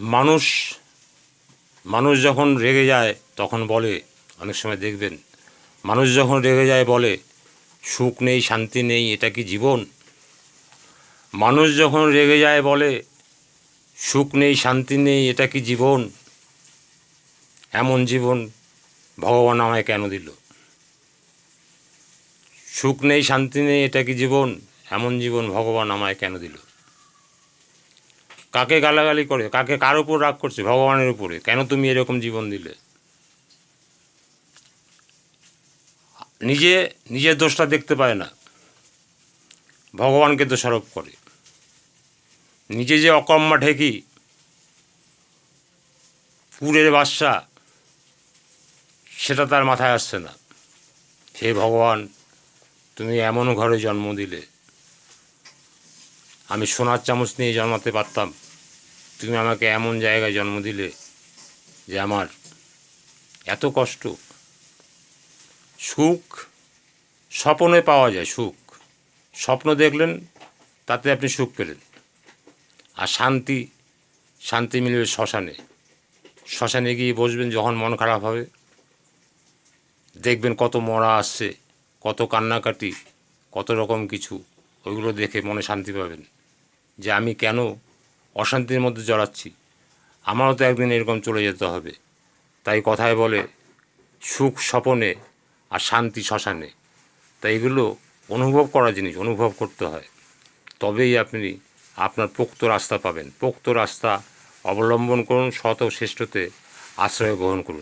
মানুষ মানুষ যখন রেগে যায় তখন বলে, অনেক সময় দেখবেন মানুষ যখন রেগে যায় বলে সুখ নেই, শান্তি নেই, এটা কি জীবন? মানুষ যখন রেগে যায় বলে সুখ নেই, শান্তি নেই, এটা কি জীবন? এমন জীবন ভগবান আমায় কেন দিল? সুখ নেই, শান্তি নেই, এটা কি জীবন? এমন জীবন ভগবান আমায় কেন দিল? কাকে গালাগালি করে, কার উপর রাগ করছে? ভগবানের উপরে। কেন তুমি এরকম জীবন দিলে? নিজের দোষটা দেখতে পায় না, ভগবানকে দোষারোপ করে। নিজে যে অকম্মা ঢেকি, পুরের বাদশা, সেটা তার মাথায় আসছে না। হে ভগবান, তুমি এমন ঘরে জন্ম দিলে, আমি সোনার চামচ নিয়ে জন্মাতে পারতাম, তুমি আমাকে এমন জায়গায় জন্ম দিলে যে আমার এত কষ্ট। সুখ স্বপ্নে পাওয়া যায়, সুখ স্বপ্ন দেখলেন, তাতে আপনি সুখ পেলেন। আর শান্তি মিলবে শ্মশানে। শ্মশানে গিয়ে বসবেন যখন মন খারাপ হবে, দেখবেন কত মরা আসছে, কত কান্নাকাটি, কত রকম কিছু। ওইগুলো দেখে মনে শান্তি পাবেন যে আমি কেন অশান্তির মধ্যে জড়াচ্ছি, আমারও তো একদিন এরকম চলে যেতে হবে। তাই কথায় বলে সুখ স্বপনে আর শান্তি শ্মশানে। তাই এগুলো অনুভব করা জিনিস, অনুভব করতে হয়, তবেই আপনি আপনার পোক্ত রাস্তা পাবেন। পোক্ত রাস্তা অবলম্বন করুন, শত শ্রেষ্ঠতে আশ্রয় গ্রহণ করুন।